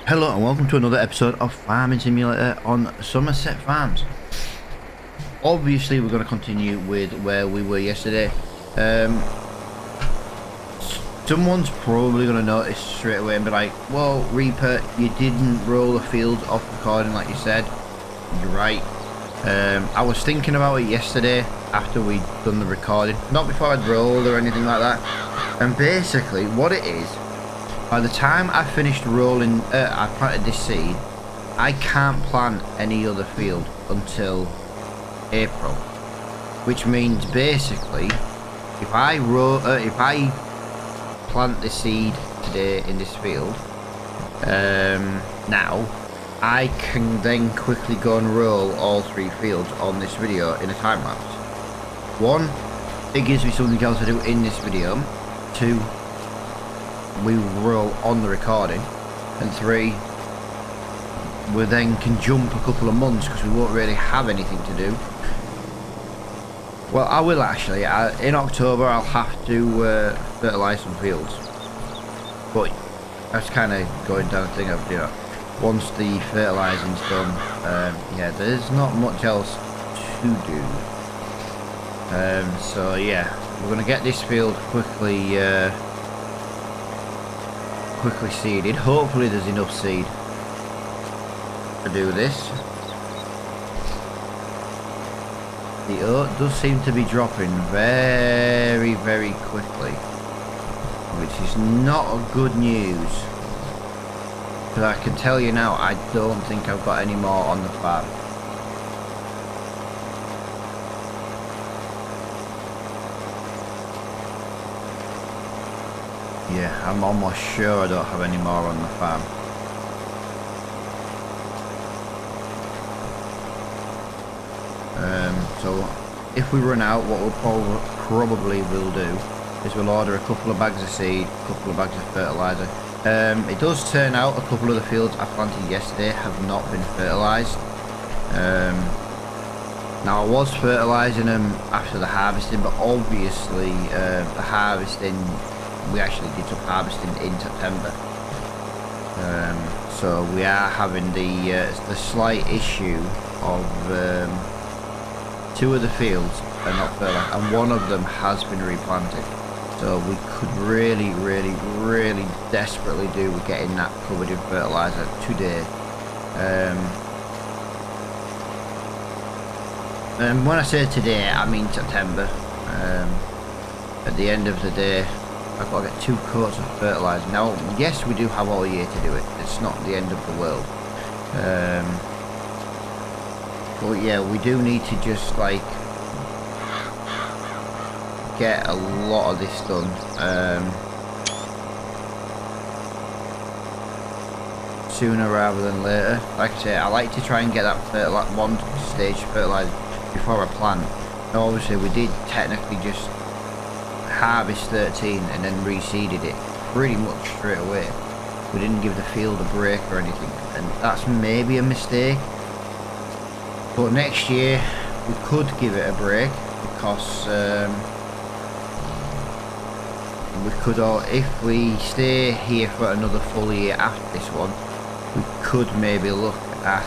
Hello and welcome to another episode of Farming Simulator on Somerset Farms. Obviously we're going to continue with where we were yesterday. Someone's probably going to notice straight away and be like, well, Reaper, you didn't roll the fields off recording like you said. You're right. I was thinking about it yesterday after we'd done the recording, not before I'd rolled or anything like that. And basically what it is, by the time I finished rolling, I planted this seed, I can't plant any other field until April. Which means basically, if I plant the seed today in this field, now, I can then quickly go and roll all 3 fields on this video in a time lapse. 1, it gives me something else to do in this video. 2, we roll on the recording, and 3, we then can jump a couple of months because we won't really have anything to do. Well, I will actually. In October I'll have to fertilise some fields, but that's kind of going down the thing of, you know, once the fertilising's done, yeah, there's not much else to do. So yeah, we're gonna get this field quickly seeded. Hopefully there's enough seed to do this. The oat does seem to be dropping very, very quickly, which is not good news. But I can tell you now, I don't think I've got any more on the farm. Yeah, I'm almost sure I don't have any more on the farm. So if we run out, what we'll probably will do is we'll order a couple of bags of seed, a couple of bags of fertiliser. It does turn out a couple of the fields I planted yesterday have not been fertilised. Now I was fertilising them after the harvesting, but obviously the harvesting, we actually did some harvesting in September, so we are having the slight issue of 2 of the fields are not fertilised, and 1 of them has been replanted. So we could really desperately do with getting that covered in fertiliser today. And when I say today, I mean September. At the end of the day, I've got to get 2 coats of fertiliser. Now, yes, we do have all year to do it. It's not the end of the world. But yeah, we do need to just like get a lot of this done. Sooner rather than later. Like I say, I like to try and get that 1 stage fertiliser before I plant. Now obviously we did technically just harvest 13 and then reseeded it pretty much straight away. We didn't give the field a break or anything, and that's maybe a mistake. But next year we could give it a break, because we could, or if we stay here for another full year after this one, we could maybe look at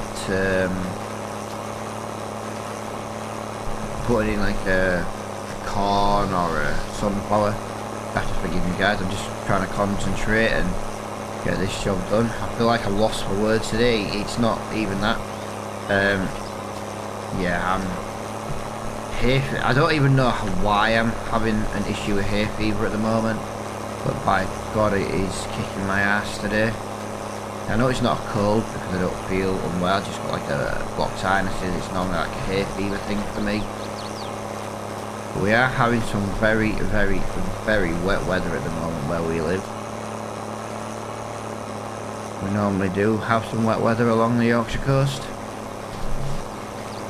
putting in like a corn or a sunflower. You have to forgive me guys, I'm just trying to concentrate and get this job done. I feel like I'm lost for words today. It's not even that. Yeah, I don't even know why I'm having an issue with hay fever at the moment, but by God it is kicking my ass today. I know it's not a cold because I don't feel unwell, I just got like a blocked sinuses. It's normally like a hay fever thing for me. But we are having some very wet weather at the moment where we live. We normally do have some wet weather along the Yorkshire coast,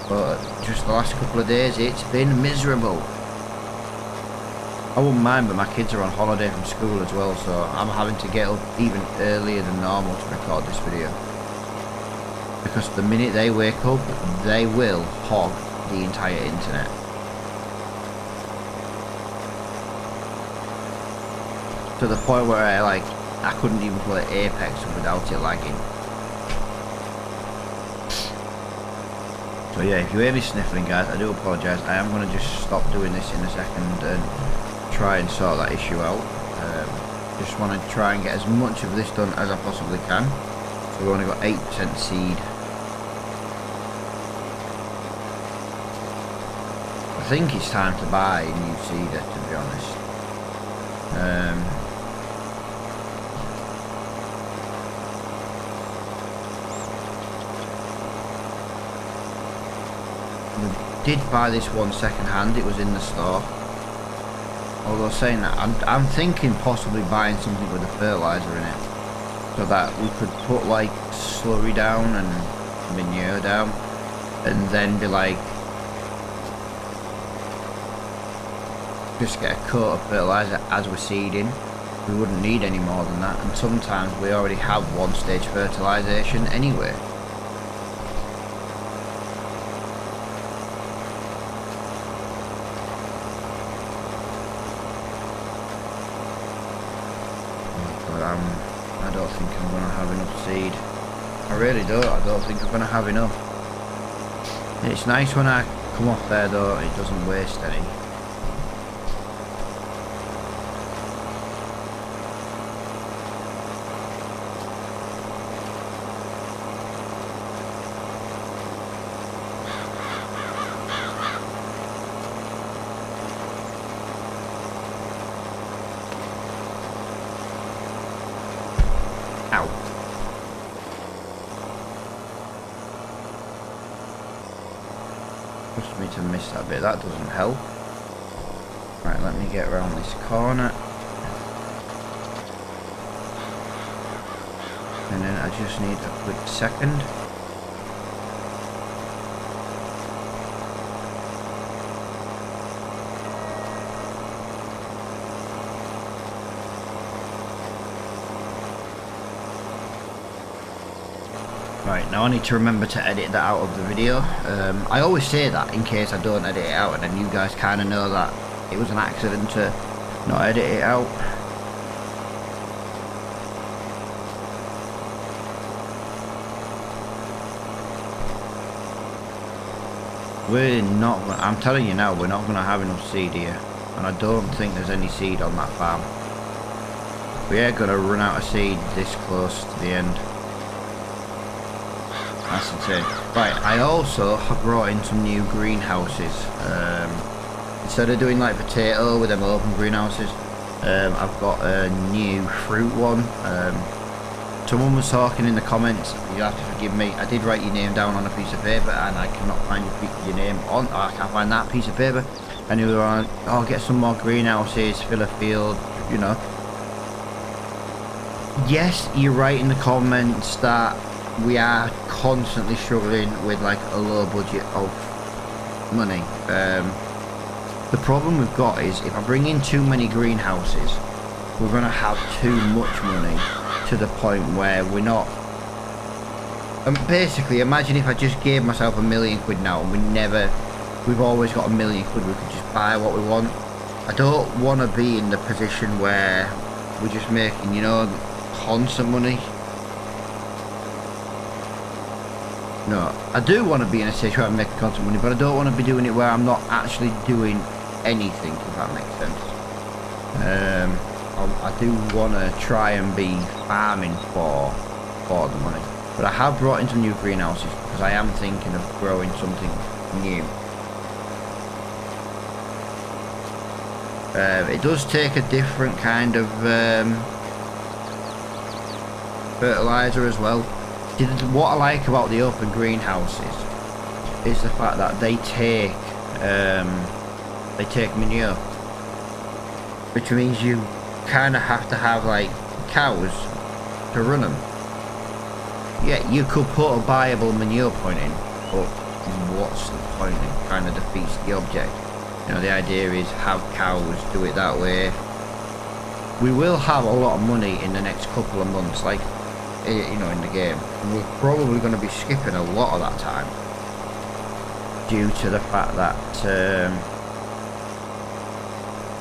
but just the last couple of days it's been miserable. I wouldn't mind, but my kids are on holiday from school as well, so I'm having to get up even earlier than normal to record this video, because the minute they wake up they will hog the entire internet. To the point where I couldn't even play Apex without it lagging. So yeah, if you hear me sniffling, guys, I do apologise. I am going to just stop doing this in a second and try and sort that issue out. Just want to try and get as much of this done as I possibly can. So we've only got 8% seed. I think it's time to buy a new seeder, to be honest. We did buy this one second hand, it was in the store. Although saying that, I'm thinking possibly buying something with a fertiliser in it, so that we could put like slurry down and manure down, and then be like, just get a coat of fertiliser as we're seeding. We wouldn't need any more than that, and sometimes we already have one stage fertilisation anyway. I don't think I'm going to have enough seed. I really don't. I don't think I'm going to have enough. It's nice when I come off there though, it doesn't waste any. Ow. Pushed me to miss that bit, that doesn't help. Right, let me get around this corner. And then I just need a quick second. Right, now I need to remember to edit that out of the video. I always say that in case I don't edit it out, and then you guys kind of know that it was an accident to not edit it out. We're not, I'm telling you now, we're not going to have enough seed here, and I don't think there's any seed on that farm. We are going to run out of seed this close to the end. That's insane. Right, I also have brought in some new greenhouses. Instead of doing like potato with them open greenhouses, I've got a new fruit one. Someone was talking in the comments, you have to forgive me, I did write your name down on a piece of paper and I cannot find your name on, I can't find that piece of paper. And you were like, oh, get some more greenhouses, fill a field, you know. Yes, you're right in the comments that we are constantly struggling with like a low budget of money. The problem we've got is if I bring in too many greenhouses, we're going to have too much money to the point where we're not. Basically, imagine if I just gave myself £1 million now and we've always got £1 million, we could just buy what we want. I don't want to be in the position where we're just making, you know, constant money. No, I do want to be in a situation where I'm making constant money, but I don't want to be doing it where I'm not actually doing anything, if that makes sense. I do want to try and be farming for the money. But I have brought in some new greenhouses because I am thinking of growing something new. It does take a different kind of fertilizer as well. What I like about the open greenhouses is the fact that they take manure, which means you kind of have to have like cows to run them. Yeah, you could put a viable manure point in, but what's the point? It kind of defeats the object. You know, the idea is have cows, do it that way. We will have a lot of money in the next couple of months, like, you know, in the game. And we're probably going to be skipping a lot of that time due to the fact that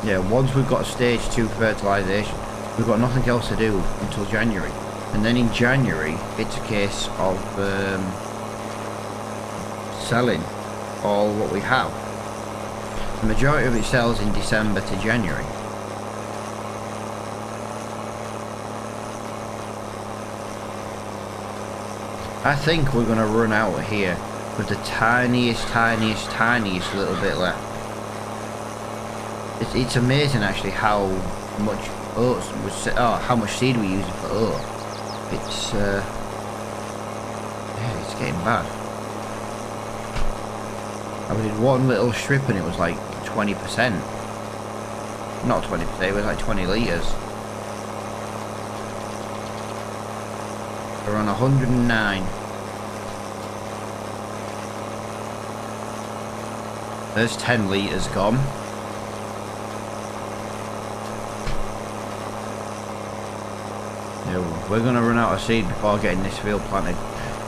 yeah, once we've got stage 2 fertilization, we've got nothing else to do until January, and then in January it's a case of selling all what we have. The majority of it sells in December to January. I think we're going to run out here with the tiniest little bit left. It's amazing actually how much oats was, how much seed we're using for oat. It's yeah, it's getting bad. I did one little strip and it was like 20%. Not 20%, it was like 20 litres. We're on 109. There's 10 litres gone. Yeah, we're going to run out of seed before getting this field planted.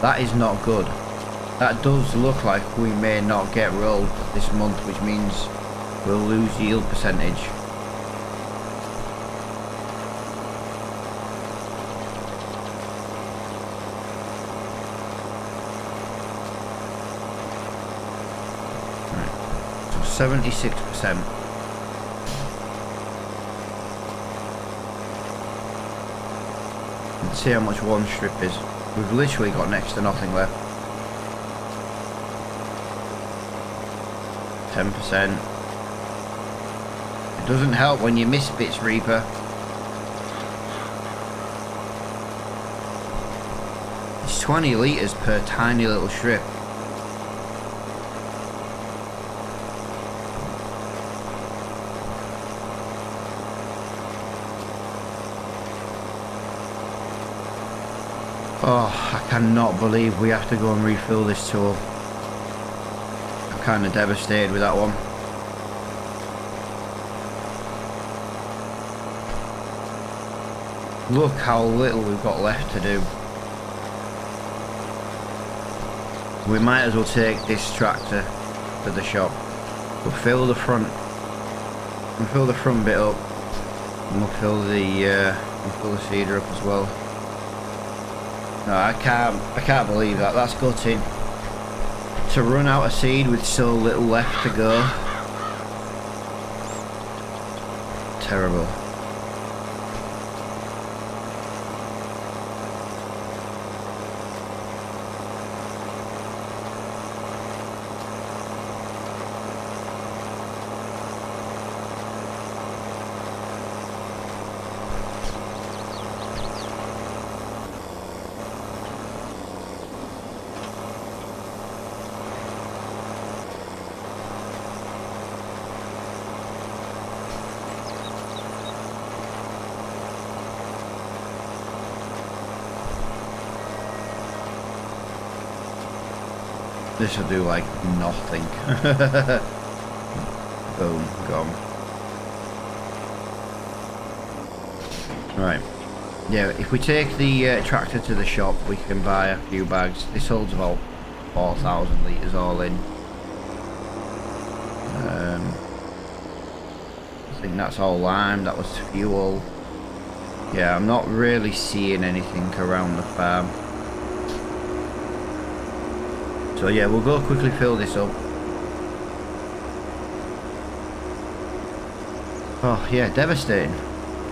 That is not good. That does look like we may not get rolled this month, which means we'll lose yield percentage. Right. So 76%. Let's see how much one strip is. We've literally got next to nothing left. 10%. It doesn't help when you miss bits, Reaper. It's 20 litres per tiny little strip. Oh, I cannot believe we have to go and refill this tool. I'm kind of devastated with that one. Look how little we've got left to do. We might as well take this tractor to the shop. We'll fill the front. We'll fill the front bit up, and we'll fill the seeder up as well. No, I can't believe that. That's gutting. To run out of seed with so little left to go. Terrible. This will do like nothing. Boom, gone. Right. Yeah, if we take the tractor to the shop, we can buy a few bags. This holds about 4,000 litres all in. I think that's all lime, that was fuel. Yeah, I'm not really seeing anything around the farm. So yeah, we'll go quickly fill this up. Oh yeah, devastating.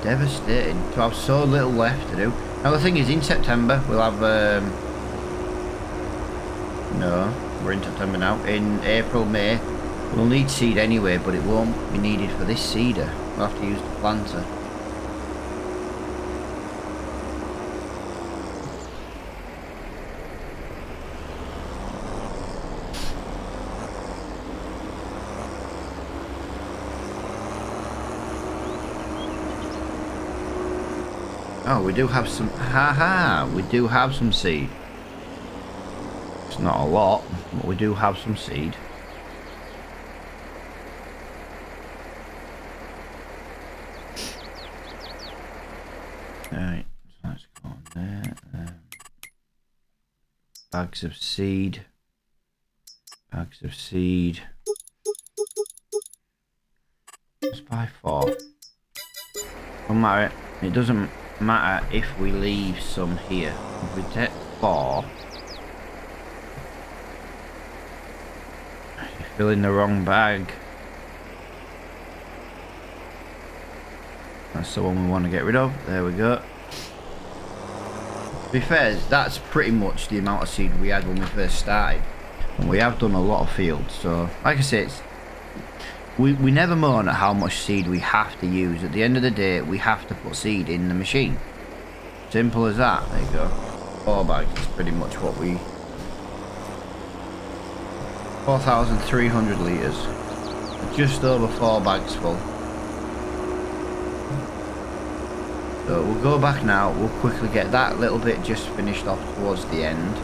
Devastating to have so little left to do. Now the thing is, in September we'll have no, we're in September now. In April, May we'll need seed anyway, but it won't be needed for this seeder. We'll have to use the planter. Oh, we do have some, we do have some seed. It's not a lot, but we do have some seed. Alright, so let's go on there. Bags of seed. Bags of seed. Let's buy 4. Don't matter, it doesn't matter if we leave some here. If we take 4, Filling the wrong bag. That's the one we want to get rid of. There we go. To be fair, that's pretty much the amount of seed we had when we first started. And we have done a lot of fields. So, like I said, we never moan at how much seed we have to use. At the end of the day, we have to put seed in the machine. Simple as that. There you go. 4 bags is pretty much what we... 4,300 litres. Just over 4 bags full. So we'll go back now. We'll quickly get that little bit just finished off towards the end.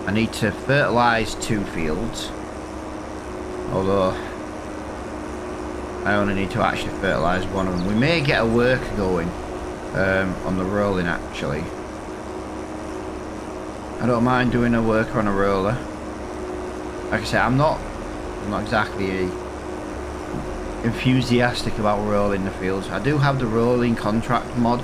I need to fertilise 2 fields. Although I only need to actually fertilise 1 of them. We may get a worker going on the rolling actually. I don't mind doing a worker on a roller. Like I said, I'm not exactly enthusiastic about rolling the fields. I do have the rolling contract mod,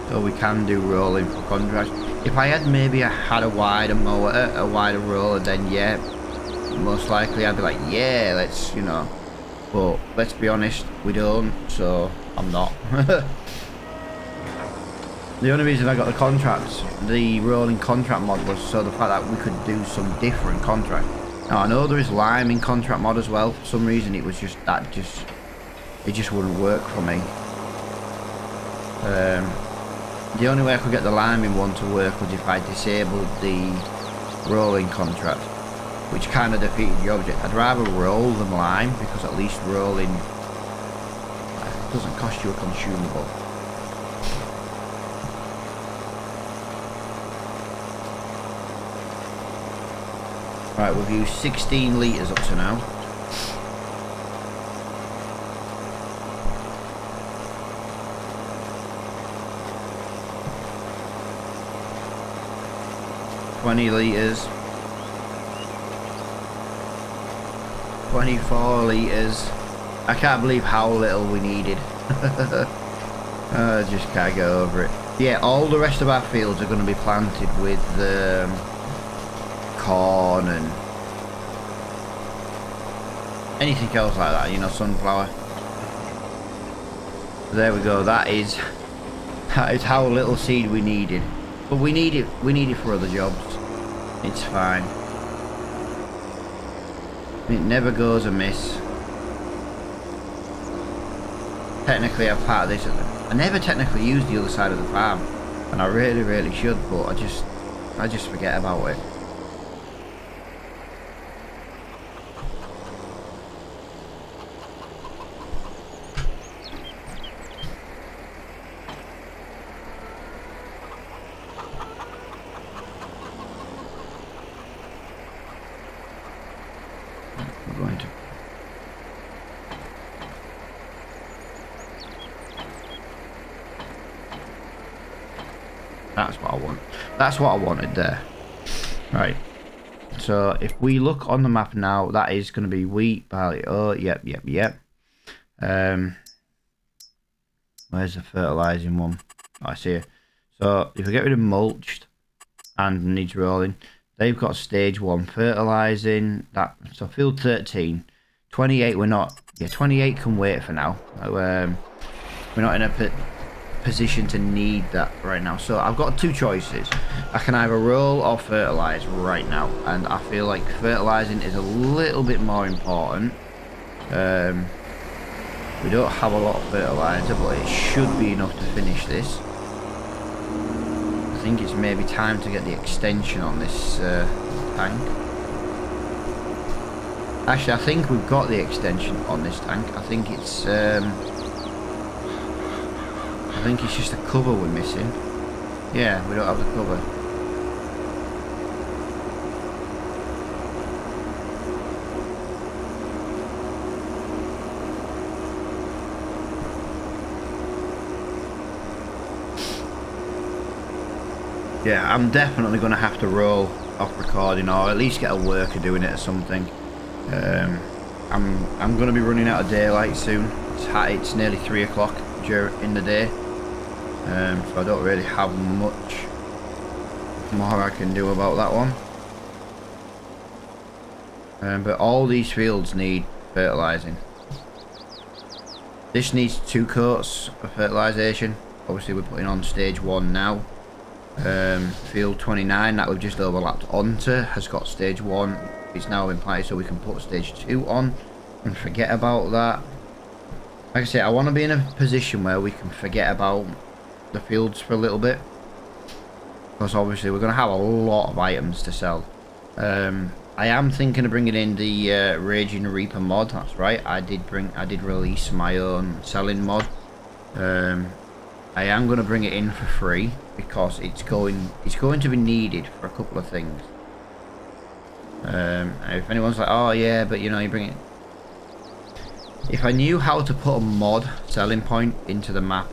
so we can do rolling for contracts. If I had maybe had a wider mower, a wider roller, then yeah, most likely I'd be like, yeah, let's, you know. But let's be honest, we don't, so I'm not. The only reason I got the contracts, the rolling contract mod, was so the fact that we could do some different contract. Now I know there is lime in contract mod as well. For some reason it was just that it just wouldn't work for me. The only way I could get the lime in one to work was if I disabled the rolling contract, which kind of defeated the object. I'd rather roll than lime, because at least rolling doesn't cost you a consumable. Right, we've used 16 litres up to now. $20 litres. 24 litres. I can't believe how little we needed. I just can't get over it. Yeah, all the rest of our fields are going to be planted with corn and anything else like that, you know, sunflower. There we go. That is how little seed we needed, but we need it for other jobs. It's fine. It never goes amiss. Technically I'm part of this. I never technically use the other side of the farm, and I really should, but I just forget about it. That's what I want. That's what I wanted there. Right. So if we look on the map now, that is going to be wheat, barley. Oh, yep. Where's the fertilizing one? Oh, I see it. So if we get rid of mulched and needs rolling, they've got stage 1 fertilizing. That, so field 13. 28 we're not. Yeah, 28 can wait for now. We're not in a position to need that right now. So I've got 2 choices. I can either roll or fertilize right now, and I feel like fertilizing is a little bit more important. We don't have a lot of fertilizer, but it should be enough to finish this. I think it's maybe time to get the extension on this tank. Actually, I think we've got the extension on this tank. I think it's just a cover we're missing. Yeah, we don't have the cover. Yeah, I'm definitely going to have to roll off recording, or at least get a worker doing it or something. I'm going to be running out of daylight soon. It's nearly 3 o'clock in the day. So I don't really have much more I can do about that one. But all these fields need fertilising. This needs 2 coats of fertilisation. Obviously we're putting on stage 1 now. Field 29 that we've just overlapped onto has got stage 1. It's now been planted, so we can put stage 2 on and forget about that. Like I say, I want to be in a position where we can forget about the fields for a little bit, because obviously we're going to have a lot of items to sell. I am thinking of bringing in the Raging Reaper mod. That's right, I did release my own selling mod. I am going to bring it in for free because it's going to be needed for a couple of things. If anyone's like, oh yeah, but you know, you bring it. If I knew how to put a mod selling point into the map,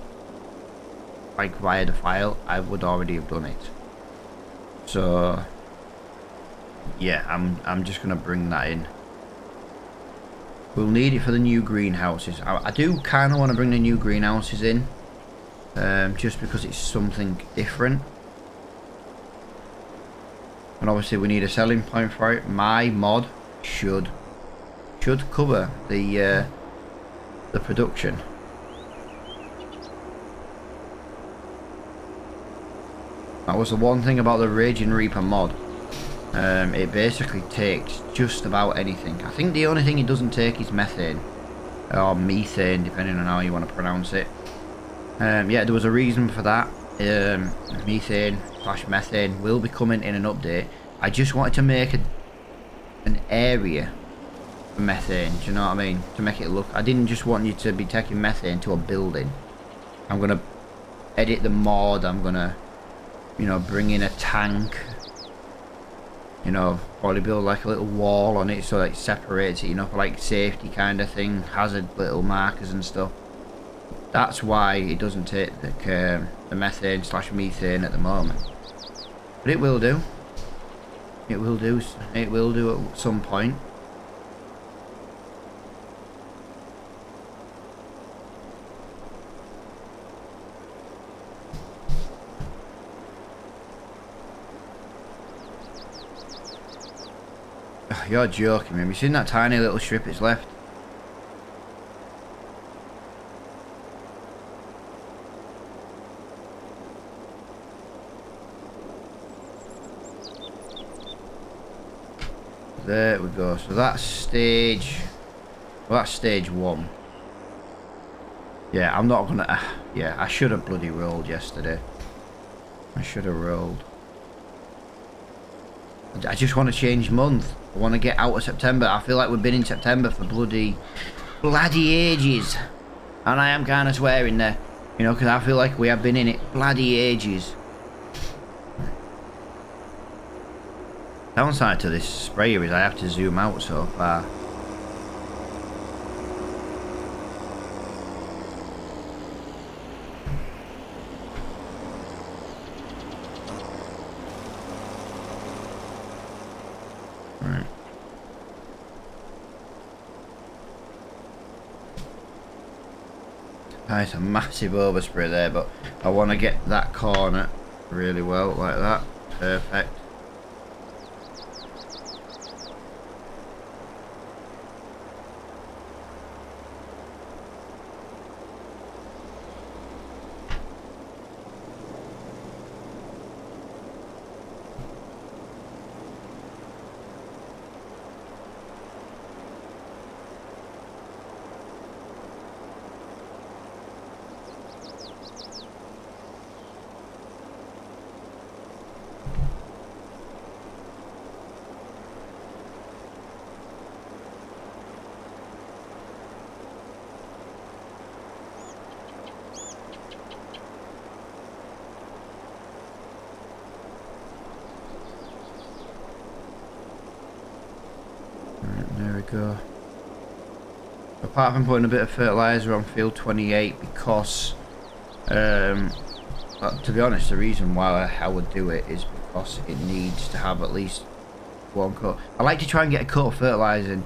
like via the file, I would already have done it. So yeah, I'm just gonna bring that in. We'll need it for the new greenhouses. I do kind of want to bring the new greenhouses in, just because it's something different. And obviously we need a selling point for it. My mod should cover the production. That was the one thing about the Raging Reaper mod. It basically takes just about anything. I think the only thing it doesn't take is methane. Or methane, depending on how you want to pronounce it. Yeah, there was a reason for that. Methane/methane will be coming in an update. I just wanted to make an area for methane, do you know what I mean? To make it look, I didn't just want you to be taking methane to a building. I'm gonna edit the mod. I'm gonna, you know, bring in a tank, you know, probably build like a little wall on it so that it separates it, you know, for like safety kind of thing, hazard little markers and stuff. That's why it doesn't take the methane/methane at the moment, but it will do. It will do. It will do at some point. Oh, you're joking, man. You seen that tiny little strip it's left? There we go. So that's stage. Well, that's stage 1. Yeah, I'm not gonna. Yeah, I should have bloody rolled yesterday. I should have rolled. I just want to change month. I want to get out of September. I feel like we've been in September for bloody ages, and I am kind of swearing there, you know, because I feel like we have been in it bloody ages. Downside to this sprayer is I have to zoom out so far. Right. It's a massive overspray there, but I want to get that corner really well, like that. Perfect. There we go. Apart from putting a bit of fertiliser on field 28, because to be honest, the reason why I would do it is because it needs to have at least 1 coat. I like to try and get a coat of fertilising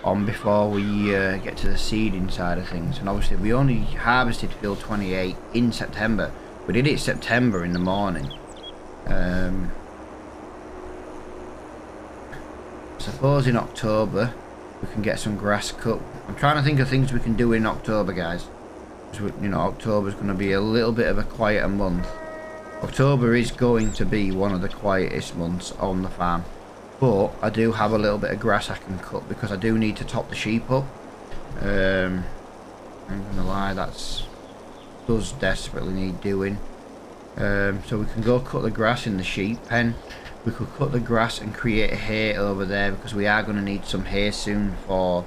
on before we get to the seeding side of things. And obviously we only harvested field 28 in September. We did it September in the morning. So suppose in October we can get some grass cut. I'm trying to think of things we can do in October, guys. You know, October's going to be a little bit of a quieter month. October is going to be one of the quietest months on the farm. But I do have a little bit of grass I can cut because I do need to top the sheep up. I'm gonna lie, does desperately need doing. So we can go cut the grass in the sheep pen. We could cut the grass and create hay over there because we are going to need some hay soon for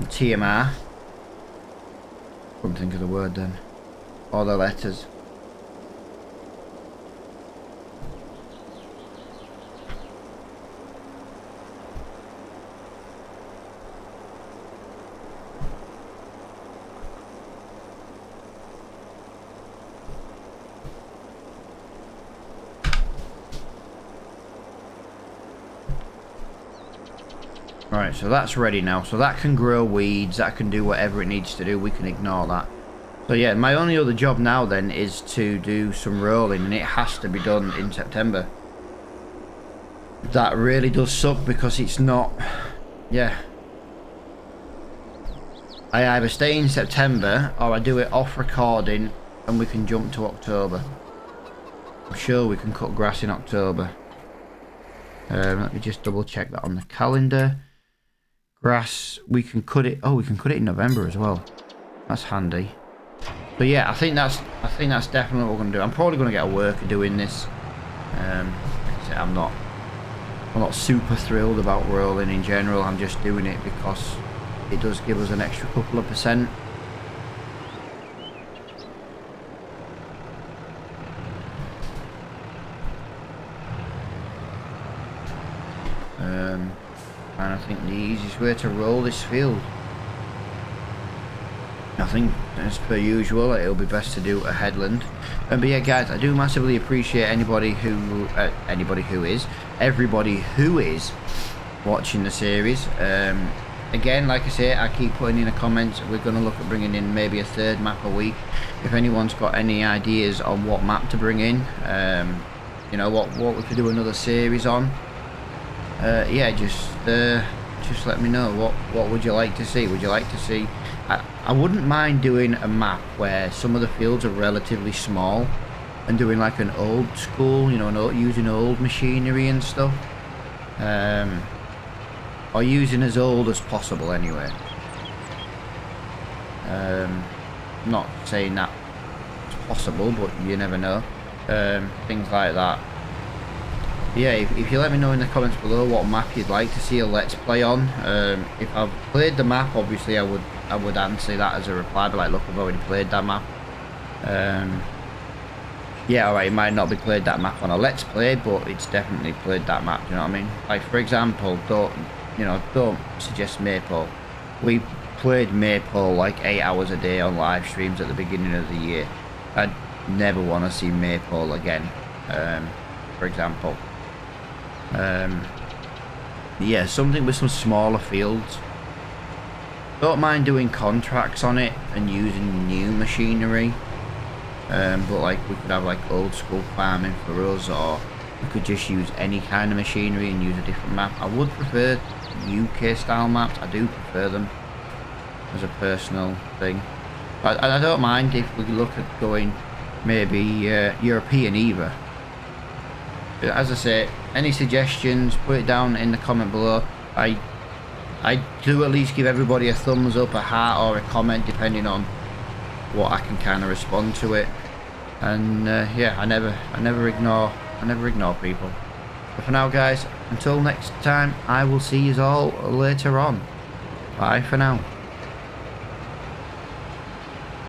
TMR. Couldn't think of the word then. Or the letters. Right, so that's ready now. So that can grow weeds, that can do whatever it needs to do. We can ignore that. So yeah, my only other job now then is to do some rolling, and it has to be done in September. That really does suck because it's not... Yeah. I either stay in September or I do it off recording and we can jump to October. I'm sure we can cut grass in October. Let me just double check that on the calendar. Grass, we can cut it. Oh, we can cut it in November as well. That's handy. But yeah, I think that's definitely what we're gonna do. I'm probably gonna get a worker doing this. Like I said, I'm not super thrilled about rolling in general. I'm just doing it because it does give us an extra couple of %. And I think the easiest way to roll this field, I think as per usual, it'll be best to do a headland. But yeah, guys, I do massively appreciate everybody who is watching the series. Again, like I say, I keep putting in the comments, we're going to look at bringing in maybe a third map a week. If anyone's got any ideas on what map to bring in, you know, what we could do another series on, yeah, just let me know. What would you like to see? Would you like to see... I wouldn't mind doing a map where some of the fields are relatively small and doing like an old school, you know, using old machinery and stuff. Or using as old as possible anyway. Not saying that it's possible, but you never know. Things like that. Yeah, if you let me know in the comments below what map you'd like to see a let's play on. If I've played the map, obviously I would answer that as a reply, but like, look, I've already played that map. Yeah, alright, it might not be played that map on a let's play, but it's definitely played that map, you know what I mean? Like, for example, don't suggest Maypole. We played Maypole like 8 hours a day on live streams at the beginning of the year. I'd never want to see Maypole again, for example. Yeah, something with some smaller fields. Don't mind doing contracts on it and using new machinery, but like we could have like old school farming for us, or we could just use any kind of machinery and use a different map. I would prefer UK style maps. I do prefer them as a personal thing, but I don't mind if we look at going maybe European either. As I say, any suggestions, put it down in the comment below. I do at least give everybody a thumbs up, a heart, or a comment depending on what I can kind of respond to it. And yeah, I never ignore people. But for now, guys, until next time, I will see you all later on. Bye for now.